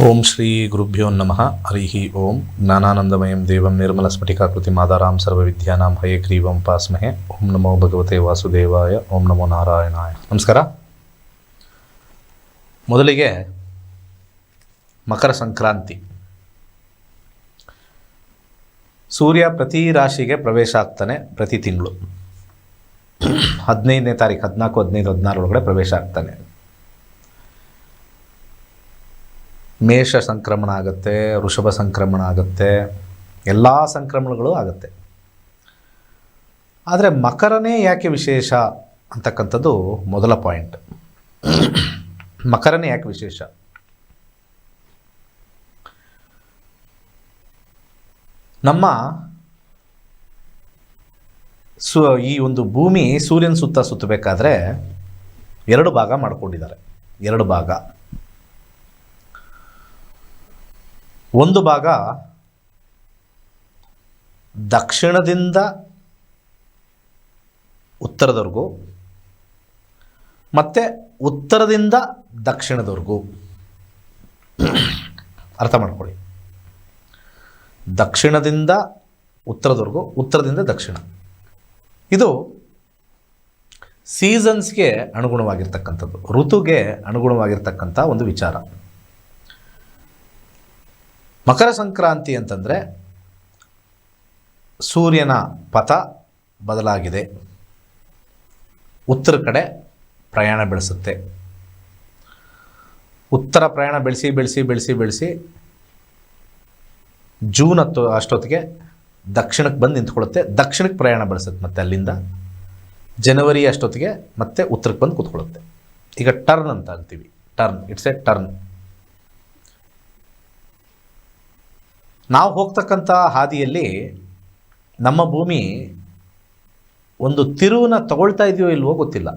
ಓಂ ಶ್ರೀ ಗುರುಭ್ಯೋ ನಮಃ. ಹರಿ ಓಂ. ಜ್ಞಾನಾನಂದಮಯಂ ದೇವಂ ನಿರ್ಮಲಸ್ಫಟಿಕಾಕೃತಿಂ ಆಧಾರಾಂ ಸರ್ವವಿದ್ಯಾನಾಂ ಹಯಗ್ರೀವಂ ಉಪಾಸ್ಮಹೇ. ಓಂ ನಮೋ ಭಗವತೆ ವಾಸುದೇವಾಯ. ಓಂ ನಮೋ ನಾರಾಯಣಾಯ. ನಮಸ್ಕಾರ. ಮೊದಲಿಗೆ ಮಕರ ಸಂಕ್ರಾಂತಿ. ಸೂರ್ಯ ಪ್ರತಿ ರಾಶಿಗೆ ಪ್ರವೇಶ ಆಗ್ತಾನೆ ಪ್ರತಿ ತಿಂಗಳು. 15ನೇ ತಾರೀಕು, 14, 15, 16 ಒಳಗಡೆ ಪ್ರವೇಶ ಆಗ್ತಾನೆ. ಮೇಷ ಸಂಕ್ರಮಣ ಆಗುತ್ತೆ, ವೃಷಭ ಸಂಕ್ರಮಣ ಆಗುತ್ತೆ, ಎಲ್ಲ ಸಂಕ್ರಮಣಗಳು ಆಗುತ್ತೆ. ಆದರೆ ಮಕರನೇ ಯಾಕೆ ವಿಶೇಷ ಅಂತಕ್ಕಂಥದ್ದು ಮೊದಲ ಪಾಯಿಂಟ್. ಮಕರನೇ ಯಾಕೆ ವಿಶೇಷ? ನಮ್ಮ ಈ ಒಂದು ಭೂಮಿ ಸೂರ್ಯನ ಸುತ್ತ ಸುತ್ತಬೇಕಾದ್ರೆ 2 ಭಾಗ ಮಾಡ್ಕೊಂಡಿದ್ದಾರೆ. 2 ಭಾಗ. ಒಂದು ಭಾಗ ದಕ್ಷಿಣದಿಂದ ಉತ್ತರದವರೆಗೂ ಮತ್ತು ಉತ್ತರದಿಂದ ದಕ್ಷಿಣದವರೆಗೂ. ಅರ್ಥ ಮಾಡ್ಕೊಳ್ಳಿ. ದಕ್ಷಿಣದಿಂದ ಉತ್ತರದವರೆಗೂ, ಉತ್ತರದಿಂದ ದಕ್ಷಿಣ. ಇದು ಸೀಸನ್ಸ್ಗೆ ಅನುಗುಣವಾಗಿರ್ತಕ್ಕಂಥದ್ದು, ಋತುಗೆ ಅನುಗುಣವಾಗಿರ್ತಕ್ಕಂಥ ಒಂದು ವಿಚಾರ. ಮಕರ ಸಂಕ್ರಾಂತಿ ಅಂತಂದರೆ ಸೂರ್ಯನ ಪಥ ಬದಲಾಗಿದೆ, ಉತ್ತರ ಕಡೆ ಪ್ರಯಾಣ ಬೆಳೆಸುತ್ತೆ. ಉತ್ತರ ಪ್ರಯಾಣ ಬೆಳೆಸಿ ಬೆಳೆಸಿ ಬೆಳೆಸಿ ಬೆಳೆಸಿ ಜೂನ್ ಅಷ್ಟೊತ್ತಿಗೆ ದಕ್ಷಿಣಕ್ಕೆ ಬಂದು ನಿಂತ್ಕೊಳ್ಳುತ್ತೆ. ದಕ್ಷಿಣಕ್ಕೆ ಪ್ರಯಾಣ ಬೆಳೆಸುತ್ತೆ. ಮತ್ತು ಅಲ್ಲಿಂದ ಜನವರಿ ಅಷ್ಟೊತ್ತಿಗೆ ಮತ್ತೆ ಉತ್ತರಕ್ಕೆ ಬಂದು ಕೂತ್ಕೊಳ್ಳುತ್ತೆ. ಈಗ ಟರ್ನ್ ಅಂತ ಅಂತೀವಿ. Turn, it's A turn. ನಾವು ಹೋಗ್ತಕ್ಕಂಥ ಹಾದಿಯಲ್ಲಿ ನಮ್ಮ ಭೂಮಿ ಒಂದು ತಿರುವನ್ನ ತಗೊಳ್ತಾ ಇದೆಯೋ ಇಲ್ವೋ ಗೊತ್ತಿಲ್ಲ.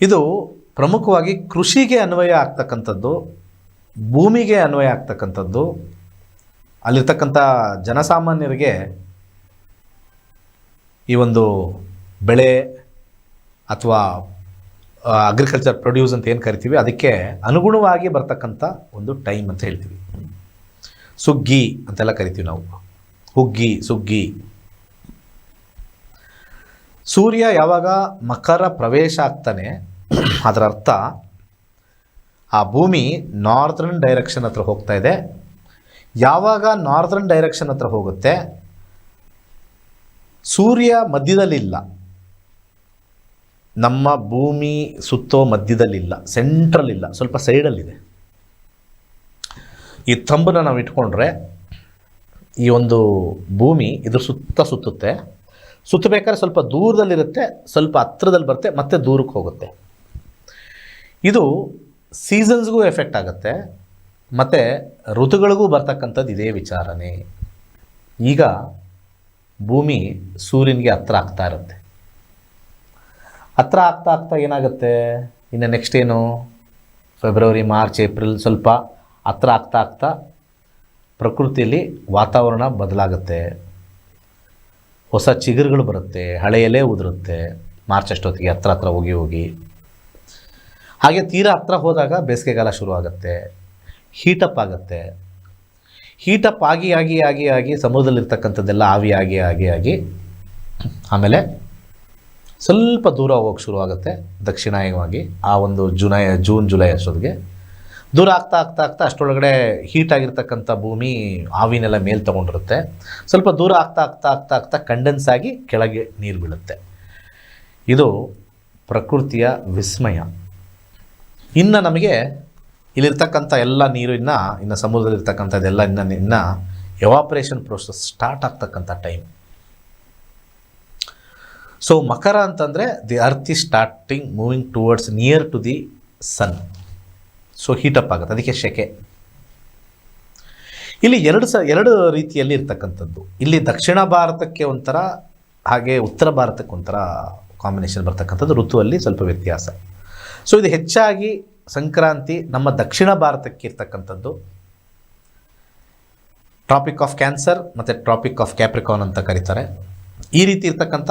ಇದು ಪ್ರಮುಖವಾಗಿ ಕೃಷಿಗೆ ಅನ್ವಯ ಆಗ್ತಕ್ಕಂಥದ್ದು, ಭೂಮಿಗೆ ಅನ್ವಯ ಆಗ್ತಕ್ಕಂಥದ್ದು, ಅಲ್ಲಿರ್ತಕ್ಕಂಥ ಜನಸಾಮಾನ್ಯರಿಗೆ ಈ ಒಂದು ಬೆಳೆ ಅಥವಾ ಅಗ್ರಿಕಲ್ಚರ್ ಪ್ರೊಡ್ಯೂಸ್ ಅಂತ ಏನು ಕರಿತೀವಿ, ಅದಕ್ಕೆ ಅನುಗುಣವಾಗಿ ಬರ್ತಕ್ಕಂಥ ಒಂದು ಟೈಮ್ ಅಂತ ಹೇಳ್ತೀವಿ. ಸುಗ್ಗಿ ಅಂತೆಲ್ಲ ಕರಿತೀವಿ ನಾವು. ಹುಗ್ಗಿ, ಸುಗ್ಗಿ. ಸೂರ್ಯ ಯಾವಾಗ ಮಕರ ಪ್ರವೇಶ ಆಗ್ತಾನೆ, ಅದರ ಅರ್ಥ ಆ ಭೂಮಿ ನಾರ್ದರ್ನ್ ಡೈರೆಕ್ಷನ್ ಹತ್ರ ಹೋಗ್ತಾ ಇದೆ. ಯಾವಾಗ ನಾರ್ದರ್ನ್ ಡೈರೆಕ್ಷನ್ ಹತ್ರ ಹೋಗುತ್ತೆ, ಸೂರ್ಯ ಮಧ್ಯದಲ್ಲಿಲ್ಲ, ನಮ್ಮ ಭೂಮಿ ಸುತ್ತೋ ಮಧ್ಯದಲ್ಲಿಲ್ಲ, ಸೆಂಟ್ರಲ್ ಇಲ್ಲ, ಸ್ವಲ್ಪ ಸೈಡಲ್ಲಿದೆ. ಈ ತಂಬನ್ನು ನಾವು ಇಟ್ಕೊಂಡ್ರೆ ಈ ಒಂದು ಭೂಮಿ ಇದ್ರ ಸುತ್ತ ಸುತ್ತುತ್ತೆ. ಸುತ್ತಬೇಕಾದ್ರೆ ಸ್ವಲ್ಪ ದೂರದಲ್ಲಿರುತ್ತೆ, ಸ್ವಲ್ಪ ಹತ್ರದಲ್ಲಿ ಬರುತ್ತೆ, ಮತ್ತೆ ದೂರಕ್ಕೆ ಹೋಗುತ್ತೆ. ಇದು ಸೀಸನ್ಸ್ಗೂ ಎಫೆಕ್ಟ್ ಆಗುತ್ತೆ, ಮತ್ತು ಋತುಗಳಿಗೂ ಬರ್ತಕ್ಕಂಥದ್ದು ಇದೇ ವಿಚಾರನೇ. ಈಗ ಭೂಮಿ ಸೂರ್ಯನಿಗೆ ಹತ್ರ ಆಗ್ತಾ ಇರುತ್ತೆ. ಹತ್ರ ಆಗ್ತಾ ಆಗ್ತಾ ಏನಾಗುತ್ತೆ, ಇನ್ನು ನೆಕ್ಸ್ಟ್ ಏನು, ಫೆಬ್ರವರಿ, ಮಾರ್ಚ್, ಏಪ್ರಿಲ್, ಸ್ವಲ್ಪ ಹತ್ರ ಆಗ್ತಾ ಆಗ್ತಾ ಪ್ರಕೃತಿಯಲ್ಲಿ ವಾತಾವರಣ ಬದಲಾಗುತ್ತೆ. ಹೊಸ ಚಿಗುರುಗಳು ಬರುತ್ತೆ, ಹಳೆ ಎಲೆ ಉದುರುತ್ತೆ ಮಾರ್ಚ್ ಅಷ್ಟೊತ್ತಿಗೆ, ಹತ್ರ ಹತ್ರ ಹೋಗಿ ಹೋಗಿ. ಹಾಗೆ ತೀರಾ ಹತ್ರ ಹೋದಾಗ ಬೇಸಿಗೆಗಾಲ ಶುರು ಆಗುತ್ತೆ, ಹೀಟಪ್ ಆಗುತ್ತೆ. ಹೀಟಪ್ ಆಗಿ ಆಗಿ ಆಗಿ ಆಗಿ ಸಮುದ್ರದಲ್ಲಿರ್ತಕ್ಕಂಥದ್ದೆಲ್ಲ ಆವಿ ಆಗಿ ಆಗಿ ಆಗಿ ಆಮೇಲೆ ಸ್ವಲ್ಪ ದೂರ ಹೋಗೋಕ್ಕೆ ಶುರು ಆಗುತ್ತೆ ದಕ್ಷಿಣಾಯನವಾಗಿ. ಆ ಒಂದು ಜೂನ್ ಜುಲೈ ಅಷ್ಟೊತ್ತಿಗೆ ದೂರ ಆಗ್ತಾ ಆಗ್ತಾ ಆಗ್ತಾ ಅಷ್ಟರೊಳಗಡೆ ಹೀಟ್ ಆಗಿರ್ತಕ್ಕಂಥ ಭೂಮಿ ಆವಿನೆಲ್ಲ ಮೇಲೆ ತೊಗೊಂಡಿರುತ್ತೆ. ಸ್ವಲ್ಪ ದೂರ ಆಗ್ತಾ ಆಗ್ತಾ ಆಗ್ತಾ ಆಗ್ತಾ ಕಂಡೆನ್ಸ್ ಆಗಿ ಕೆಳಗೆ ನೀರು ಬೀಳುತ್ತೆ. ಇದು ಪ್ರಕೃತಿಯ ವಿಸ್ಮಯ. ಇನ್ನು ನಮಗೆ ಇಲ್ಲಿರ್ತಕ್ಕಂಥ ಎಲ್ಲ ನೀರು ಇನ್ನು ಸಮುದ್ರದಲ್ಲಿರ್ತಕ್ಕಂಥದ್ದೆಲ್ಲ ಇನ್ನು ಎವಾಪರೇಷನ್ ಪ್ರೋಸೆಸ್ ಸ್ಟಾರ್ಟ್ ಆಗ್ತಕ್ಕಂಥ ಟೈಮ್. ಸೊ ಮಕರ ಅಂತಂದರೆ the earth is starting moving towards near to the sun. So heat up ಆಗುತ್ತೆ, ಅದಕ್ಕೆ ಶೆಕೆ. ಇಲ್ಲಿ ಎರಡು ರೀತಿಯಲ್ಲಿ ಇರ್ತಕ್ಕಂಥದ್ದು. ಇಲ್ಲಿ ದಕ್ಷಿಣ ಭಾರತಕ್ಕೆ ಒಂಥರ, ಹಾಗೆ ಉತ್ತರ ಭಾರತಕ್ಕೆ ಒಂಥರ ಕಾಂಬಿನೇಷನ್ ಬರ್ತಕ್ಕಂಥದ್ದು. ಋತುವಲ್ಲಿ ಸ್ವಲ್ಪ ವ್ಯತ್ಯಾಸ. ಸೊ ಇದು ಹೆಚ್ಚಾಗಿ ಸಂಕ್ರಾಂತಿ ನಮ್ಮ ದಕ್ಷಿಣ ಭಾರತಕ್ಕೆ ಇರ್ತಕ್ಕಂಥದ್ದು. ಟ್ರಾಪಿಕ್ ಆಫ್ ಕ್ಯಾನ್ಸರ್ ಮತ್ತು ಟ್ರಾಪಿಕ್ ಆಫ್ ಕ್ಯಾಪ್ರಿಕಾನ್ ಅಂತ ಕರೀತಾರೆ. ಈ ರೀತಿ ಇರ್ತಕ್ಕಂಥ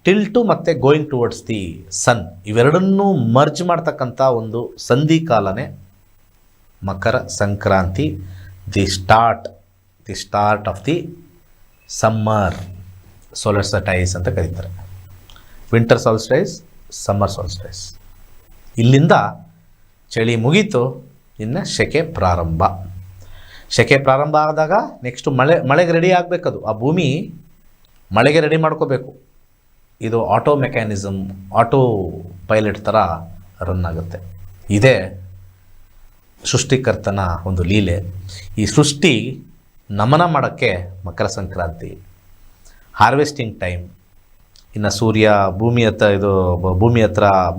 ಟಿಲ್ಟು ಮತ್ತು ಗೋಯಿಂಗ್ ಟುವರ್ಡ್ಸ್ ದಿ ಸನ್, ಇವೆರಡನ್ನೂ ಮರ್ಜ್ ಮಾಡ್ತಕ್ಕಂಥ ಒಂದು ಸಂಧಿ ಕಾಲನೇ Makara Sankranti, the start of the summer solstice ಅಂತ ಕರೀತಾರೆ. Winter solstice, summer solstice. ಇಲ್ಲಿಂದ ಚಳಿ ಮುಗೀತು, ಇನ್ನು ಶೆಕೆ ಪ್ರಾರಂಭ. ಶೆಕೆ ಪ್ರಾರಂಭ ಆದಾಗ ನೆಕ್ಸ್ಟು ಮಳೆಗೆ ರೆಡಿ ಆಗಬೇಕದು. ಆ ಭೂಮಿ ಮಳೆಗೆ ರೆಡಿ ಮಾಡ್ಕೋಬೇಕು. ಇದು ಆಟೋ ಮೆಕ್ಯಾನಿಸಮ್, ಆಟೋ ಪೈಲಟ್ ಥರ ರನ್ ಆಗುತ್ತೆ. ಇದೇ ಸೃಷ್ಟಿಕರ್ತನ ಒಂದು ಲೀಲೆ. ಈ ಸೃಷ್ಟಿ ನಮನ ಮಾಡೋಕ್ಕೆ ಮಕರ ಸಂಕ್ರಾಂತಿ, ಹಾರ್ವೆಸ್ಟಿಂಗ್ ಟೈಮ್. ಇನ್ನು ಸೂರ್ಯ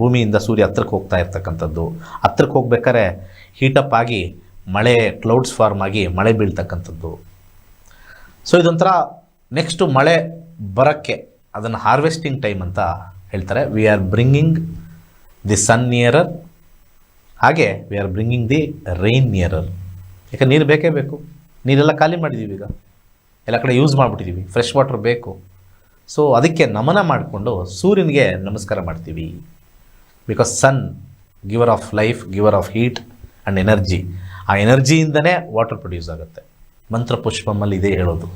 ಭೂಮಿಯಿಂದ ಸೂರ್ಯ ಹತ್ರಕ್ಕೆ ಹೋಗ್ತಾ ಇರ್ತಕ್ಕಂಥದ್ದು. ಹತ್ರಕ್ಕೆ ಹೋಗ್ಬೇಕಾದ್ರೆ ಹೀಟಪ್ ಆಗಿ ಮಳೆ ಕ್ಲೌಡ್ಸ್ ಫಾರ್ಮ್ ಆಗಿ ಮಳೆ ಬೀಳ್ತಕ್ಕಂಥದ್ದು. ಸೊ ಇದೊಂಥರ ನೆಕ್ಸ್ಟು ಮಳೆ ಬರೋಕ್ಕೆ ಅದನ್ನು ಹಾರ್ವೆಸ್ಟಿಂಗ್ ಟೈಮ್ ಅಂತ ಹೇಳ್ತಾರೆ. We are bringing the sun nearer, ಹಾಗೆ we are bringing the rain nearer. ಯಾಕೆ ನೀರು ಬೇಕೇ ಬೇಕು. ನೀರೆಲ್ಲ ಖಾಲಿ ಮಾಡಿದ್ದೀವಿ, ಈಗ ಎಲ್ಲ ಕಡೆ ಯೂಸ್ ಮಾಡಿಬಿಟ್ಟಿದ್ದೀವಿ, ಫ್ರೆಶ್ ವಾಟರ್ ಬೇಕು. ಸೊ ಅದಕ್ಕೆ ನಮನ ಮಾಡಿಕೊಂಡು ಸೂರ್ಯನಿಗೆ ನಮಸ್ಕಾರ ಮಾಡ್ತೀವಿ. Because sun giver of life, giver of heat and energy. ಆ ಎನರ್ಜಿಯಿಂದನೇ ವಾಟರ್ ಪ್ರೊಡ್ಯೂಸ್ ಆಗುತ್ತೆ. ಮಂತ್ರ ಪುಷ್ಪಮಲ್ಲಿ ಇದೇ ಹೇಳೋದು.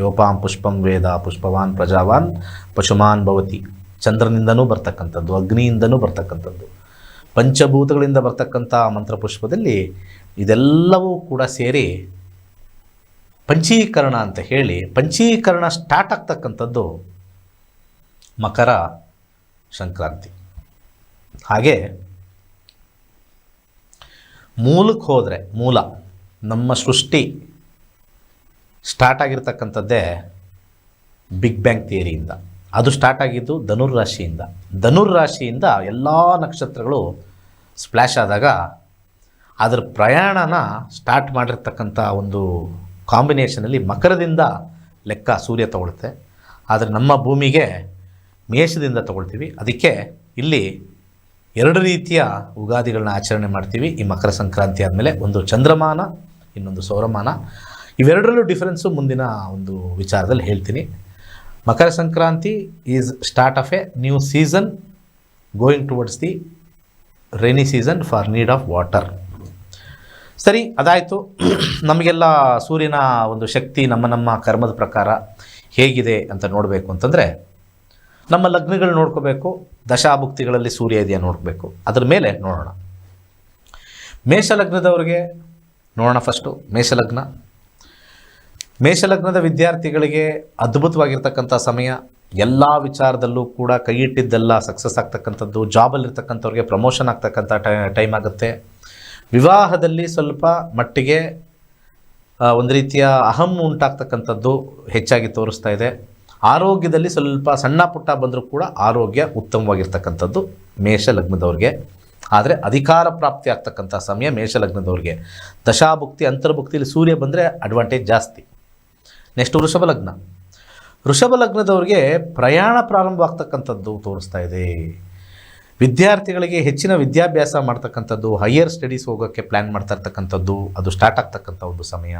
ಯೋಪಾಂ ಪುಷ್ಪಂ ವೇದ ಪುಷ್ಪವಾನ್ ಪ್ರಜಾವಾನ್ ಪಶುಮಾನ್ ಭವತಿ. ಚಂದ್ರನಿಂದನೂ ಬರ್ತಕ್ಕಂಥದ್ದು, ಅಗ್ನಿಯಿಂದನೂ ಬರ್ತಕ್ಕಂಥದ್ದು, ಪಂಚಭೂತಗಳಿಂದ ಬರ್ತಕ್ಕಂಥ ಮಂತ್ರಪುಷ್ಪದಲ್ಲಿ ಇದೆಲ್ಲವೂ ಕೂಡ ಸೇರಿ ಪಂಚೀಕರಣ ಅಂತ ಹೇಳಿ, ಪಂಚೀಕರಣ ಸ್ಟಾರ್ಟ್ ಆಗ್ತಕ್ಕಂಥದ್ದು ಮಕರ ಸಂಕ್ರಾಂತಿ. ಹಾಗೆ ಮೂಲಕ್ಕೆ ಹೋದರೆ, ನಮ್ಮ ಸೃಷ್ಟಿ ಸ್ಟಾರ್ಟ್ ಆಗಿರ್ತಕ್ಕಂಥದ್ದೇ ಬಿಗ್ ಬ್ಯಾಂಗ್ ಥಿಯರಿಯಿಂದ. ಅದು ಸ್ಟಾರ್ಟ್ ಆಗಿದ್ದು ಧನುರ್ರಾಶಿಯಿಂದ ಎಲ್ಲ ನಕ್ಷತ್ರಗಳು ಸ್ಪ್ಲ್ಯಾಶ್ ಆದಾಗ ಅದರ ಪ್ರಯಾಣನ ಸ್ಟಾರ್ಟ್ ಮಾಡಿರ್ತಕ್ಕಂಥ ಒಂದು ಕಾಂಬಿನೇಷನಲ್ಲಿ ಮಕರದಿಂದ ಲೆಕ್ಕ ಸೂರ್ಯ ತಗೊಳುತ್ತೆ. ಆದರೆ ನಮ್ಮ ಭೂಮಿಗೆ ಮೇಷದಿಂದ ತಗೊಳ್ತೀವಿ. ಅದಕ್ಕೆ ಇಲ್ಲಿ 2 ರೀತಿಯ ಉಗಾದಿಗಳನ್ನ ಆಚರಣೆ ಮಾಡ್ತೀವಿ ಈ ಮಕರ ಸಂಕ್ರಾಂತಿ ಆದಮೇಲೆ. ಒಂದು ಚಂದ್ರಮಾನ, ಇನ್ನೊಂದು ಸೌರಮಾನ. ಇವೆರಡರಲ್ಲೂ ಡಿಫ್ರೆನ್ಸು ಮುಂದಿನ ಒಂದು ವಿಚಾರದಲ್ಲಿ ಹೇಳ್ತೀನಿ. Makara Sankranti is start of a new season going towards the rainy season for need of water. ಸರಿ, ಅದಾಯಿತು. ನಮಗೆಲ್ಲ ಸೂರ್ಯನ ಒಂದು ಶಕ್ತಿ ನಮ್ಮ ಕರ್ಮದ ಪ್ರಕಾರ ಹೇಗಿದೆ ಅಂತ ನೋಡಬೇಕು ಅಂತಂದರೆ ನಮ್ಮ ಲಗ್ನಗಳು ನೋಡ್ಕೋಬೇಕು. ದಶಾಭುಕ್ತಿಗಳಲ್ಲಿ ಸೂರ್ಯ ಇದೆಯಾ ನೋಡಬೇಕು. ಅದರ ಮೇಲೆ ನೋಡೋಣ. ಮೇಷಲಗ್ನದವ್ರಿಗೆ ನೋಡೋಣ. ಫಸ್ಟು ಮೇಷಲಗ್ನದ ವಿದ್ಯಾರ್ಥಿಗಳಿಗೆ ಅದ್ಭುತವಾಗಿರ್ತಕ್ಕಂಥ ಸಮಯ. ಎಲ್ಲ ವಿಚಾರದಲ್ಲೂ ಕೂಡ ಕೈ ಇಟ್ಟಿದ್ದೆಲ್ಲ ಸಕ್ಸಸ್ ಆಗ್ತಕ್ಕಂಥದ್ದು. ಜಾಬಲ್ಲಿರ್ತಕ್ಕಂಥವ್ರಿಗೆ ಪ್ರಮೋಷನ್ ಆಗ್ತಕ್ಕಂಥ ಟೈಮ್ ಆಗುತ್ತೆ. ವಿವಾಹದಲ್ಲಿ ಸ್ವಲ್ಪ ಮಟ್ಟಿಗೆ ಒಂದು ರೀತಿಯ ಅಹಂ ಉಂಟಾಗ್ತಕ್ಕಂಥದ್ದು ಹೆಚ್ಚಾಗಿ ತೋರಿಸ್ತಾ ಇದೆ. ಆರೋಗ್ಯದಲ್ಲಿ ಸ್ವಲ್ಪ ಸಣ್ಣ ಪುಟ್ಟ ಬಂದರೂ ಕೂಡ ಆರೋಗ್ಯ ಉತ್ತಮವಾಗಿರ್ತಕ್ಕಂಥದ್ದು ಮೇಷಲಗ್ನದವ್ರಿಗೆ. ಆದರೆ ಅಧಿಕಾರ ಪ್ರಾಪ್ತಿ ಆಗ್ತಕ್ಕಂಥ ಸಮಯ ಮೇಷಲಗ್ನದವ್ರಿಗೆ. ದಶಾಭುಕ್ತಿ ಅಂತರ್ಭುಕ್ತಿಯಲ್ಲಿ ಸೂರ್ಯ ಬಂದರೆ ಅಡ್ವಾಂಟೇಜ್ ಜಾಸ್ತಿ. ನೆಕ್ಸ್ಟ್ ವೃಷಭ ಲಗ್ನದವ್ರಿಗೆ ಪ್ರಯಾಣ ಪ್ರಾರಂಭವಾಗ್ತಕ್ಕಂಥದ್ದು ತೋರಿಸ್ತಾ ಇದೆ. ವಿದ್ಯಾರ್ಥಿಗಳಿಗೆ ಹೆಚ್ಚಿನ ವಿದ್ಯಾಭ್ಯಾಸ ಮಾಡ್ತಕ್ಕಂಥದ್ದು, ಹೈಯರ್ ಸ್ಟಡೀಸ್ ಹೋಗೋಕ್ಕೆ ಪ್ಲ್ಯಾನ್ ಮಾಡ್ತಾ ಇರ್ತಕ್ಕಂಥದ್ದು ಅದು ಸ್ಟಾರ್ಟ್ ಆಗ್ತಕ್ಕಂಥ ಒಂದು ಸಮಯ.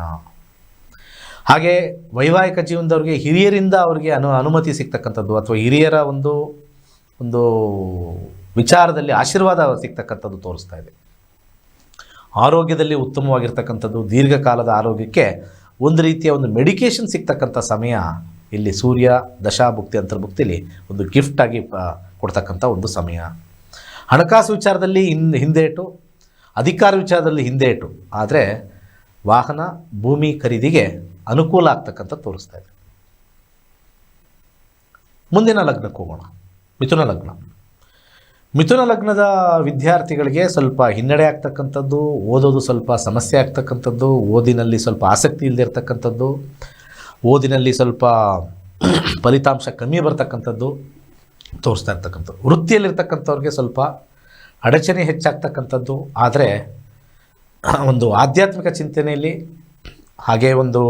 ಹಾಗೆ ವೈವಾಹಿಕ ಜೀವನದವ್ರಿಗೆ ಹಿರಿಯರಿಂದ ಅವರಿಗೆ ಅನುಮತಿ ಸಿಗ್ತಕ್ಕಂಥದ್ದು ಅಥವಾ ಹಿರಿಯರ ಒಂದು ವಿಚಾರದಲ್ಲಿ ಆಶೀರ್ವಾದ ಸಿಗ್ತಕ್ಕಂಥದ್ದು ತೋರಿಸ್ತಾ ಇದೆ. ಆರೋಗ್ಯದಲ್ಲಿ ಉತ್ತಮವಾಗಿರ್ತಕ್ಕಂಥದ್ದು, ದೀರ್ಘಕಾಲದ ಆರೋಗ್ಯಕ್ಕೆ ಒಂದು ರೀತಿಯ ಒಂದು ಮೆಡಿಕೇಷನ್ ಸಿಗ್ತಕ್ಕಂಥ ಸಮಯ ಇಲ್ಲಿ ಸೂರ್ಯ ದಶಾಭುಕ್ತಿ ಅಂತರ್ಭುಕ್ತಿಲಿ ಒಂದು ಗಿಫ್ಟಾಗಿ ಕೊಡ್ತಕ್ಕಂಥ ಒಂದು ಸಮಯ. ಹಣಕಾಸು ವಿಚಾರದಲ್ಲಿ ಹಿಂದೇಟು, ಅಧಿಕಾರ ವಿಚಾರದಲ್ಲಿ ಹಿಂದೇಟು, ಆದರೆ ವಾಹನ ಭೂಮಿ ಖರೀದಿಗೆ ಅನುಕೂಲ ಆಗ್ತಕ್ಕಂಥ ತೋರಿಸ್ತಾ ಇದೆ. ಮುಂದಿನ ಲಗ್ನಕ್ಕೆ ಹೋಗೋಣ. ಮಿಥುನ ಲಗ್ನದ ವಿದ್ಯಾರ್ಥಿಗಳಿಗೆ ಸ್ವಲ್ಪ ಹಿನ್ನಡೆ ಆಗ್ತಕ್ಕಂಥದ್ದು, ಓದೋದು ಸ್ವಲ್ಪ ಸಮಸ್ಯೆ ಆಗ್ತಕ್ಕಂಥದ್ದು, ಓದಿನಲ್ಲಿ ಸ್ವಲ್ಪ ಆಸಕ್ತಿ ಇಲ್ಲದೆ ಇರ್ತಕ್ಕಂಥದ್ದು, ಓದಿನಲ್ಲಿ ಸ್ವಲ್ಪ ಫಲಿತಾಂಶ ಕಮ್ಮಿ ಬರ್ತಕ್ಕಂಥದ್ದು ತೋರಿಸ್ತಾ ಇರ್ತಕ್ಕಂಥದ್ದು. ವೃತ್ತಿಯಲ್ಲಿರ್ತಕ್ಕಂಥವ್ರಿಗೆ ಸ್ವಲ್ಪ ಅಡಚಣೆ ಹೆಚ್ಚಾಗ್ತಕ್ಕಂಥದ್ದು. ಆದರೆ ಒಂದು ಆಧ್ಯಾತ್ಮಿಕ ಚಿಂತನೆಯಲ್ಲಿ, ಹಾಗೆ ಒಂದು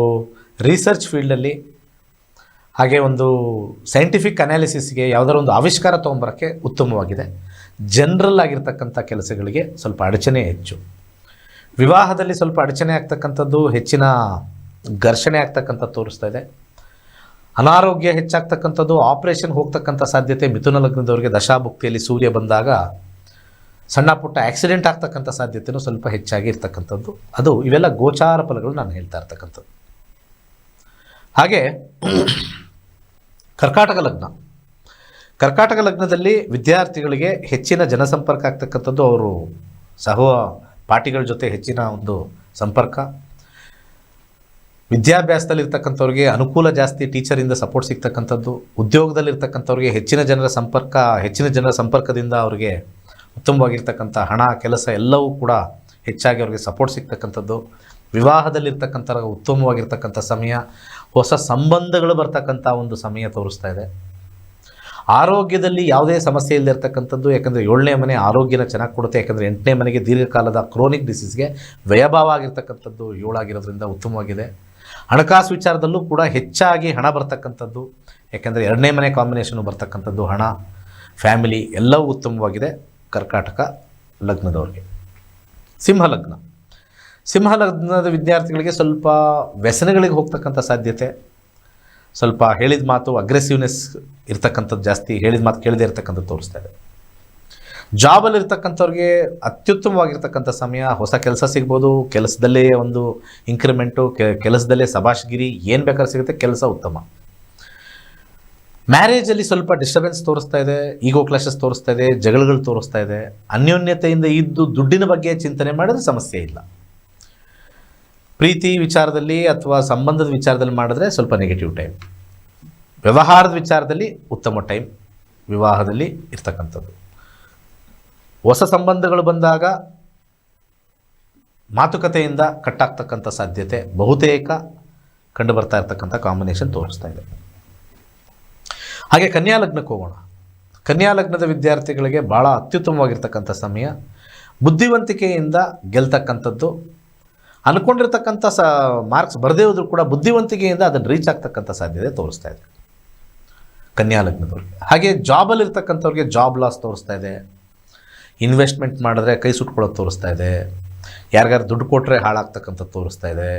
ರಿಸರ್ಚ್ ಫೀಲ್ಡಲ್ಲಿ, ಹಾಗೆ ಒಂದು ಸೈಂಟಿಫಿಕ್ ಅನಾಲಿಸಿಸ್ಗೆ ಯಾವುದಾದ್ರು ಒಂದು ಆವಿಷ್ಕಾರ ತೊಗೊಂಬರೋಕ್ಕೆ ಉತ್ತಮವಾಗಿದೆ. ಜನರಲ್ ಆಗಿರ್ತಕ್ಕಂಥ ಕೆಲಸಗಳಿಗೆ ಸ್ವಲ್ಪ ಅಡಚಣೆ ಹೆಚ್ಚು. ವಿವಾಹದಲ್ಲಿ ಸ್ವಲ್ಪ ಅಡಚಣೆ ಆಗ್ತಕ್ಕಂಥದ್ದು, ಹೆಚ್ಚಿನ ಘರ್ಷಣೆ ಆಗ್ತಕ್ಕಂಥದ್ದು ತೋರಿಸ್ತಾ ಇದೆ. ಅನಾರೋಗ್ಯ ಹೆಚ್ಚಾಗ್ತಕ್ಕಂಥದ್ದು, ಆಪರೇಷನ್ ಹೋಗ್ತಕ್ಕಂಥ ಸಾಧ್ಯತೆ ಮಿಥುನ ಲಗ್ನದವರಿಗೆ ದಶಾಭುಕ್ತಿಯಲ್ಲಿ ಸೂರ್ಯ ಬಂದಾಗ ಸಣ್ಣ ಪುಟ್ಟ ಆಕ್ಸಿಡೆಂಟ್ ಆಗ್ತಕ್ಕಂಥ ಸಾಧ್ಯತೆಯೂ ಸ್ವಲ್ಪ ಹೆಚ್ಚಾಗಿ ಇರ್ತಕ್ಕಂಥದ್ದು. ಅದು ಇವೆಲ್ಲ ಗೋಚಾರ ಫಲಗಳು ನಾನು ಹೇಳ್ತಾ ಇರ್ತಕ್ಕಂಥದ್ದು. ಹಾಗೆ ಕರ್ಕಾಟಕ ಲಗ್ನ. ಕರ್ಕಾಟಕ ಲಗ್ನದಲ್ಲಿ ವಿದ್ಯಾರ್ಥಿಗಳಿಗೆ ಹೆಚ್ಚಿನ ಜನಸಂಪರ್ಕ ಆಗ್ತಕ್ಕಂಥದ್ದು, ಅವರು ಪಾಠಿಗಳ ಜೊತೆ ಹೆಚ್ಚಿನ ಒಂದು ಸಂಪರ್ಕ, ವಿದ್ಯಾಭ್ಯಾಸದಲ್ಲಿರ್ತಕ್ಕಂಥವ್ರಿಗೆ ಅನುಕೂಲ ಜಾಸ್ತಿ, ಟೀಚರಿಂದ ಸಪೋರ್ಟ್ ಸಿಗ್ತಕ್ಕಂಥದ್ದು, ಉದ್ಯೋಗದಲ್ಲಿರ್ತಕ್ಕಂಥವ್ರಿಗೆ ಹೆಚ್ಚಿನ ಜನರ ಸಂಪರ್ಕದಿಂದ ಅವರಿಗೆ ಉತ್ತಮವಾಗಿರ್ತಕ್ಕಂಥ ಹಣ, ಕೆಲಸ ಎಲ್ಲವೂ ಕೂಡ ಹೆಚ್ಚಾಗಿ ಅವ್ರಿಗೆ ಸಪೋರ್ಟ್ ಸಿಗ್ತಕ್ಕಂಥದ್ದು, ವಿವಾಹದಲ್ಲಿರ್ತಕ್ಕಂಥ ಉತ್ತಮವಾಗಿರ್ತಕ್ಕಂಥ ಸಮಯ, ಹೊಸ ಸಂಬಂಧಗಳು ಬರ್ತಕ್ಕಂಥ ಒಂದು ಸಮಯ ತೋರಿಸ್ತಾ ಇದೆ. ಆರೋಗ್ಯದಲ್ಲಿ ಯಾವುದೇ ಸಮಸ್ಯೆ ಇಲ್ಲದಿರ್ತಕ್ಕಂಥದ್ದು, ಯಾಕಂದರೆ 7ನೇ ಮನೆ ಆರೋಗ್ಯನ ಚೆನ್ನಾಗಿ ಕೊಡುತ್ತೆ. ಯಾಕಂದರೆ 8ನೇ ಮನೆಗೆ ದೀರ್ಘಕಾಲದ ಕ್ರೋನಿಕ್ ಡಿಸೀಸ್ಗೆ ವ್ಯಯಭಾವ ಆಗಿರ್ತಕ್ಕಂಥದ್ದು 7 ಆಗಿರೋದ್ರಿಂದ ಉತ್ತಮವಾಗಿದೆ. ಹಣಕಾಸು ವಿಚಾರದಲ್ಲೂ ಕೂಡ ಹೆಚ್ಚಾಗಿ ಹಣ ಬರ್ತಕ್ಕಂಥದ್ದು, ಯಾಕೆಂದರೆ 2ನೇ ಮನೆ ಕಾಂಬಿನೇಷನು ಬರ್ತಕ್ಕಂಥದ್ದು, ಹಣ, ಫ್ಯಾಮಿಲಿ ಎಲ್ಲವೂ ಉತ್ತಮವಾಗಿದೆ ಕರ್ಕಾಟಕ ಲಗ್ನದವ್ರಿಗೆ. ಸಿಂಹಲಗ್ನ. ಸಿಂಹಲಗ್ನದ ವಿದ್ಯಾರ್ಥಿಗಳಿಗೆ ಸ್ವಲ್ಪ ವ್ಯಸನಗಳಿಗೆ ಹೋಗ್ತಕ್ಕಂಥ ಸಾಧ್ಯತೆ, ಸ್ವಲ್ಪ ಹೇಳಿದ ಮಾತು ಅಗ್ರೆಸಿವ್ನೆಸ್ ಇರ್ತಕ್ಕಂಥದ್ದು ಜಾಸ್ತಿ, ಹೇಳಿದ ಮಾತು ಕೇಳದೇ ಇರ್ತಕ್ಕಂಥದ್ದು ತೋರಿಸ್ತಾ ಇದೆ. ಜಾಬಲ್ಲಿ ಇರ್ತಕ್ಕಂಥವ್ರಿಗೆ ಅತ್ಯುತ್ತಮವಾಗಿರ್ತಕ್ಕಂಥ ಸಮಯ, ಹೊಸ ಕೆಲಸ ಸಿಗ್ಬೋದು, ಕೆಲಸದಲ್ಲೇ ಒಂದು ಇಂಕ್ರಿಮೆಂಟು, ಕೆಲಸದಲ್ಲೇ ಸಬಾಷ್ಗಿರಿ, ಏನು ಬೇಕಾದ್ರೂ ಸಿಗುತ್ತೆ, ಕೆಲಸ ಉತ್ತಮ. ಮ್ಯಾರೇಜಲ್ಲಿ ಸ್ವಲ್ಪ ಡಿಸ್ಟರ್ಬೆನ್ಸ್ ತೋರಿಸ್ತಾ ಇದೆ, ಈಗೋ ಕ್ಲಾಶಸ್ ತೋರಿಸ್ತಾ ಇದೆ, ಜಗಳಗಳು ತೋರಿಸ್ತಾ ಇದೆ. ಅನ್ಯೋನ್ಯತೆಯಿಂದ ಇದ್ದು ದುಡ್ಡಿನ ಬಗ್ಗೆ ಚಿಂತನೆ ಮಾಡಿದ್ರೆ ಸಮಸ್ಯೆ ಇಲ್ಲ. ಪ್ರೀತಿ ವಿಚಾರದಲ್ಲಿ ಅಥವಾ ಸಂಬಂಧದ ವಿಚಾರದಲ್ಲಿ ಮಾಡಿದ್ರೆ ಸ್ವಲ್ಪ ನೆಗೆಟಿವ್ ಟೈಮ್. ವ್ಯವಹಾರದ ವಿಚಾರದಲ್ಲಿ ಉತ್ತಮ ಟೈಮ್ ವಿವಾಹದಲ್ಲಿ ಇರ್ತಕ್ಕಂಥದ್ದು. ಹೊಸ ಸಂಬಂಧಗಳು ಬಂದಾಗ ಮಾತುಕತೆಯಿಂದ ಕಟ್ಟಾಗ್ತಕ್ಕಂಥ ಸಾಧ್ಯತೆ ಬಹುತೇಕ ಕಂಡು ಬರ್ತಾ ಇರ್ತಕ್ಕಂಥ ಕಾಂಬಿನೇಷನ್ ತೋರಿಸ್ತಾ ಇದೆ. ಹಾಗೆ ಕನ್ಯಾ ಲಗ್ನಕ್ಕೆ ಹೋಗೋಣ. ಕನ್ಯಾ ಲಗ್ನದ ವಿದ್ಯಾರ್ಥಿಗಳಿಗೆ ಭಾಳ ಅತ್ಯುತ್ತಮವಾಗಿರ್ತಕ್ಕಂಥ ಸಮಯ, ಬುದ್ಧಿವಂತಿಕೆಯಿಂದ ಗೆಲ್ತಕ್ಕಂಥದ್ದು, ಅಂದ್ಕೊಂಡಿರ್ತಕ್ಕಂಥ ಮಾರ್ಕ್ಸ್ ಬರದೇ ಹೋದರೂ ಕೂಡ ಬುದ್ಧಿವಂತಿಕೆಯಿಂದ ಅದನ್ನು ರೀಚ್ ಆಗ್ತಕ್ಕಂಥ ಸಾಧ್ಯತೆ ತೋರಿಸ್ತಾ ಇದೆ ಕನ್ಯಾ ಲಗ್ನದವ್ರಿಗೆ. ಹಾಗೆ ಜಾಬಲ್ಲಿರ್ತಕ್ಕಂಥವ್ರಿಗೆ ಜಾಬ್ ಲಾಸ್ ತೋರಿಸ್ತಾ ಇದೆ, ಇನ್ವೆಸ್ಟ್ಮೆಂಟ್ ಮಾಡಿದ್ರೆ ಕೈ ಸುಟ್ಕೊಳ್ಳೋದು ತೋರಿಸ್ತಾ ಇದೆ, ಯಾರಿಗಾರು ದುಡ್ಡು ಕೊಟ್ಟರೆ ಹಾಳಾಗ್ತಕ್ಕಂಥದ್ದು ತೋರಿಸ್ತಾ ಇದೆ.